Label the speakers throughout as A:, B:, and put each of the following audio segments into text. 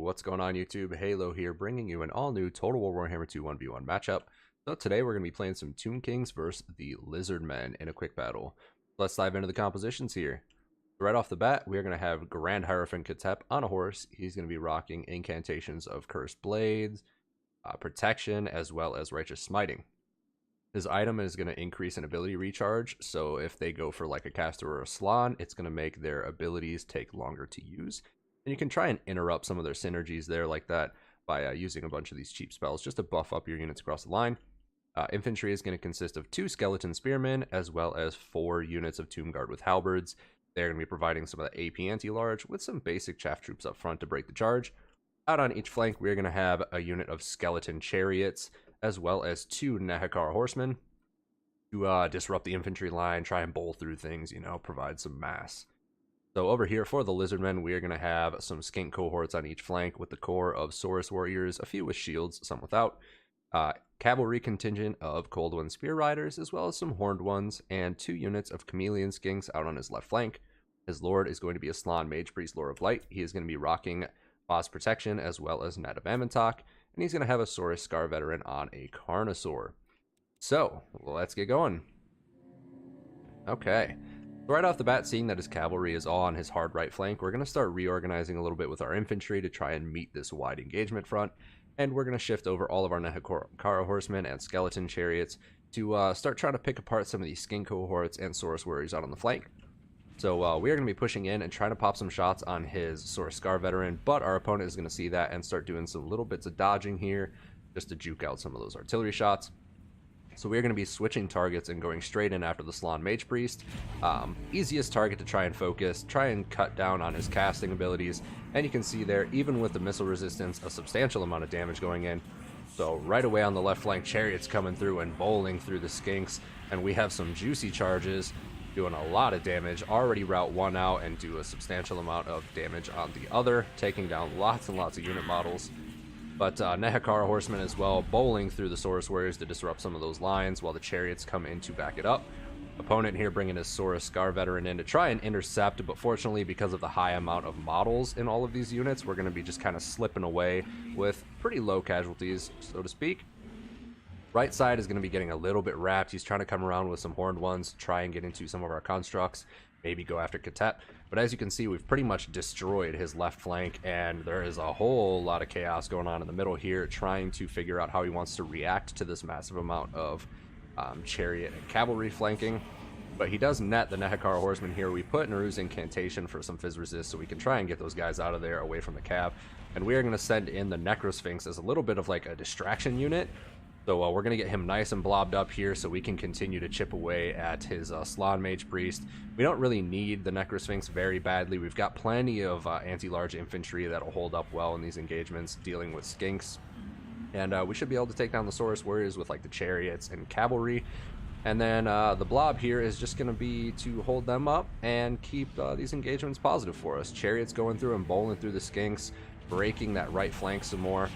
A: What's going on YouTube? Heylow here, bringing you an all-new Total War Warhammer 2 1v1 matchup. So today we're going to be playing some Tomb Kings versus the Lizardmen in a quick battle. Let's dive into the compositions here. Right off the bat, we're going to have Grand Hierophant Ketep on a horse. He's going to be rocking incantations of Cursed Blades, Protection, as well as Righteous Smiting. His item is going to increase an ability recharge, so if they go for like a caster or a Slann, it's going to make their abilities take longer to use. And you can try and interrupt some of their synergies there like that by using a bunch of these cheap spells just to buff up your units across the line. Infantry is going to consist of 2 Skeleton Spearmen as well as 4 units of Tomb Guard with Halberds. They're going to be providing some of the AP anti-large with some basic chaff troops up front to break the charge. Out on each flank, we're going to have a unit of Skeleton Chariots as well as 2 Nehekar Horsemen to disrupt the infantry line, try and bowl through things, provide some mass. So over here for the Lizardmen, we are going to have some skink cohorts on each flank with the core of Saurus warriors, a few with shields, some without. Cavalry contingent of Cold One Spear Riders, as well as some Horned Ones, and 2 units of Chameleon Skinks out on his left flank. His lord is going to be a Slann Mage Priest Lord of Light. He is going to be rocking Boss Protection as well as Net of Amantok, and he's going to have a Saurus Scar Veteran on a Carnosaur. So, let's get going. Okay. Right off the bat, seeing that his cavalry is all on his hard right flank, we're going to start reorganizing a little bit with our infantry to try and meet this wide engagement front, and we're going to shift over all of our Nehekar horsemen and skeleton chariots to start trying to pick apart some of these skin cohorts and Saurus warriors out on the flank. So we are going to be pushing in and trying to pop some shots on his Saurus Scar Veteran, but our opponent is going to see that and start doing some little bits of dodging here just to juke out some of those artillery shots. So we're going to be switching targets and going straight in after the Slann Mage Priest. Easiest target to try and focus, try and cut down on his casting abilities. And you can see there, even with the missile resistance, a substantial amount of damage going in. So right away on the left flank, Chariots coming through and bowling through the Skinks. And we have some juicy charges doing a lot of damage. Already route one out and do a substantial amount of damage on the other, taking down lots and lots of unit models. But Nehekar horsemen as well, bowling through the Saurus warriors to disrupt some of those lines while the chariots come in to back it up. Opponent here bringing his Saurus Scar Veteran in to try and intercept, but fortunately because of the high amount of models in all of these units, we're going to be just kind of slipping away with pretty low casualties, so to speak. Right side is going to be getting a little bit wrapped. He's trying to come around with some Horned Ones, try and get into some of our constructs, maybe go after Ketep. But as you can see, we've pretty much destroyed his left flank, and there is a whole lot of chaos going on in the middle here, trying to figure out how he wants to react to this massive amount of chariot and cavalry flanking. But he does net the Nehekar horseman here. We put Naru's incantation for some Fizz resist so we can try and get those guys out of there away from the cav. And we are going to send in the Necrosphinx as a little bit of like a distraction unit. So we're going to get him nice and blobbed up here so we can continue to chip away at his Slann Mage Priest. We don't really need the Necrosphinx very badly. We've got plenty of anti-large infantry that'll hold up well in these engagements dealing with Skinks. And we should be able to take down the Saurus warriors with like the chariots and cavalry. And then the blob here is just going to be to hold them up and keep these engagements positive for us. Chariots going through and bowling through the Skinks, breaking that right flank some more.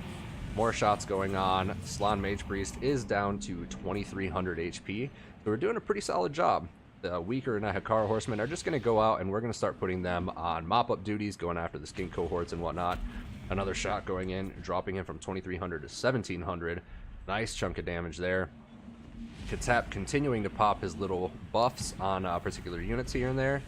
A: More shots going on. Slann Mage Priest is down to 2300 HP, so we're doing a pretty solid job. The weaker Nehekar horsemen are just going to go out, and we're going to start putting them on mop-up duties, going after the skink cohorts and whatnot. Another shot going in, dropping him from 2300 to 1700. Nice chunk of damage there. Ketep continuing to pop his little buffs on particular units here and there.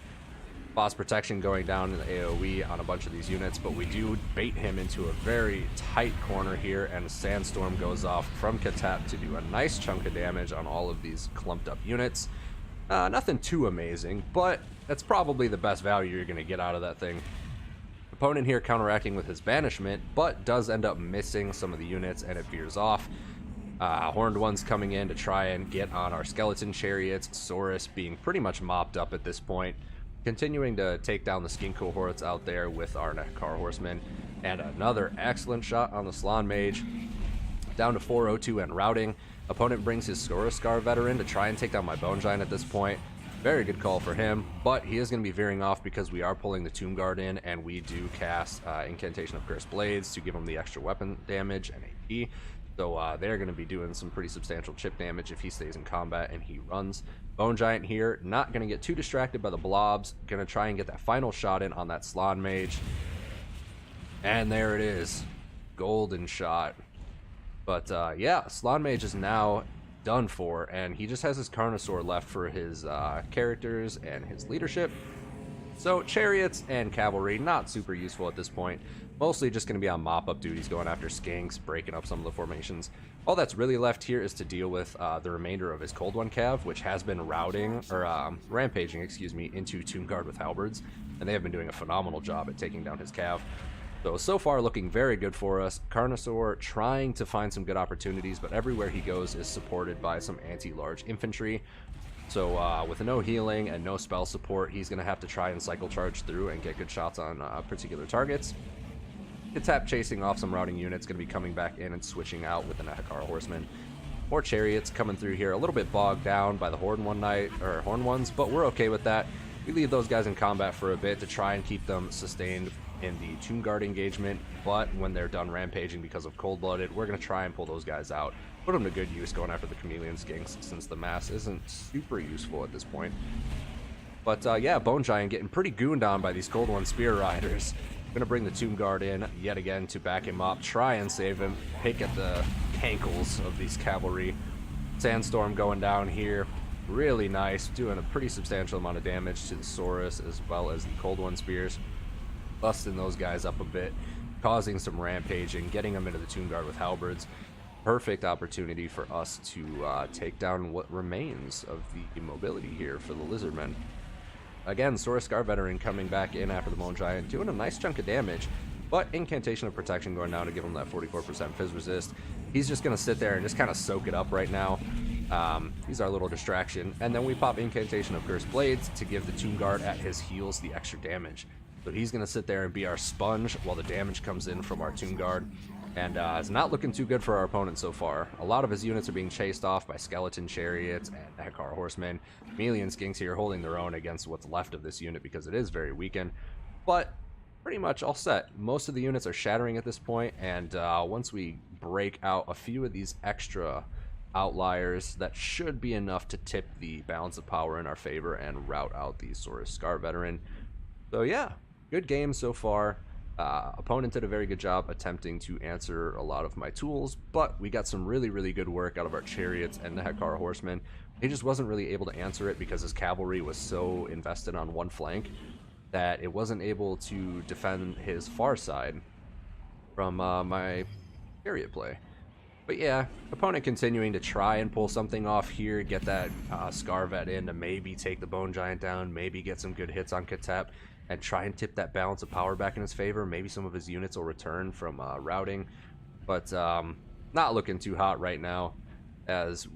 A: Boss Protection going down in the AoE on a bunch of these units, but we do bait him into a very tight corner here, and a Sandstorm goes off from Ketep to do a nice chunk of damage on all of these clumped up units. Nothing too amazing, but that's probably the best value you're going to get out of that thing. Opponent here counteracting with his Banishment, but does end up missing some of the units, and it veers off. Horned Ones coming in to try and get on our Skeleton Chariots, Saurus being pretty much mopped up at this point. Continuing to take down the skink cohorts out there with our Nehekar horsemen, and another excellent shot on the Slann Mage, down to 402 and routing. Opponent brings his Saurus Scar Veteran to try and take down my Bone Giant at this point. Very good call for him, but he is going to be veering off because we are pulling the Tomb Guard in, and we do cast Incantation of Cursed Blades to give him the extra weapon damage and AP. So they're going to be doing some pretty substantial chip damage if he stays in combat and he runs. Bone Giant here, not going to get too distracted by the blobs. Going to try and get that final shot in on that Slann Mage. And there it is. Golden shot. But yeah, Slann Mage is now done for, and he just has his Carnosaur left for his characters and his leadership. So chariots and cavalry, not super useful at this point. Mostly just going to be on mop-up duties, going after skinks, breaking up some of the formations. All that's really left here is to deal with the remainder of his Cold One Cav, which has been rampaging, excuse me, into Tomb Guard with halberds, and they have been doing a phenomenal job at taking down his Cav. So far looking very good for us. Carnosaur trying to find some good opportunities, but everywhere he goes is supported by some anti-large infantry. So with no healing and no spell support, he's going to have to try and cycle charge through and get good shots on particular targets. Kitap chasing off some routing units, going to be coming back in and switching out with the Nehekara Horsemen. More chariots coming through here, a little bit bogged down by the Horn ones, but we're okay with that. We leave those guys in combat for a bit to try and keep them sustained in the Tomb Guard engagement, but when they're done rampaging because of Cold-Blooded, we're going to try and pull those guys out. Put them to good use going after the Chameleon Skinks, since the mass isn't super useful at this point. But yeah, Bone Giant getting pretty gooned on by these Cold One Spear Riders. Going to bring the Tomb Guard in yet again to back him up, try and save him, pick at the ankles of these cavalry. Sandstorm going down here, really nice, doing a pretty substantial amount of damage to the Saurus as well as the Cold One Spears. Busting those guys up a bit, causing some rampaging, getting them into the Tomb Guard with halberds. Perfect opportunity for us to take down what remains of the mobility here for the Lizardmen. Again, Saurus Scar Veteran coming back in after the Bone Giant, doing a nice chunk of damage, but Incantation of Protection going down to give him that 44% Fizz Resist. He's just going to sit there and just kind of soak it up right now. He's our little distraction. And then we pop Incantation of Cursed Blades to give the Tomb Guard at his heals the extra damage. So he's going to sit there and be our sponge while the damage comes in from our Tomb Guard. And it's not looking too good for our opponent so far. A lot of his units are being chased off by skeleton chariots and Nehekara horsemen. Chameleon Skinks here holding their own against what's left of this unit because it is very weakened. But pretty much all set. Most of the units are shattering at this point, and once we break out a few of these extra outliers, that should be enough to tip the balance of power in our favor and rout out the Saurus Scar Veteran. So yeah, good game so far. Opponent did a very good job attempting to answer a lot of my tools, but we got some really good work out of our chariots and Nehekara horsemen. He just wasn't really able to answer it because his cavalry was so invested on one flank that it wasn't able to defend his far side from my chariot play. But yeah, opponent continuing to try and pull something off here, get that Scar Vet in to maybe take the Bone Giant down, maybe get some good hits on Kitap, and try and tip that balance of power back in his favor. Maybe some of his units will return from routing, but not looking too hot right now, as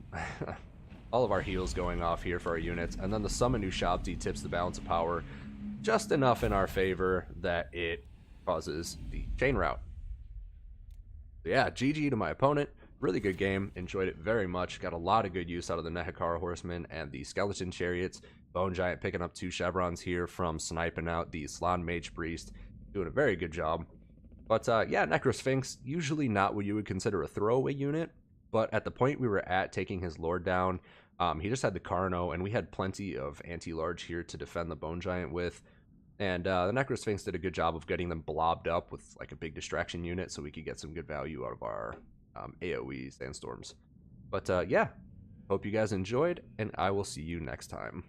A: all of our heals going off here for our units, and then the Summon Ushabti tips the balance of power just enough in our favor that it causes the chain rout. So yeah, GG to my opponent. Really good game. Enjoyed it very much. Got a lot of good use out of the Nehekara horsemen and the skeleton chariots. Bone Giant picking up 2 chevrons here from sniping out the Slann Mage Priest. Doing a very good job. But yeah, Necrosphinx, usually not what you would consider a throwaway unit, but at the point we were at taking his lord down, he just had the Carno, and we had plenty of anti-large here to defend the Bone Giant with. And the Necrosphinx did a good job of getting them blobbed up with like a big distraction unit so we could get some good value out of our AoE sandstorms. But yeah, hope you guys enjoyed, and I will see you next time.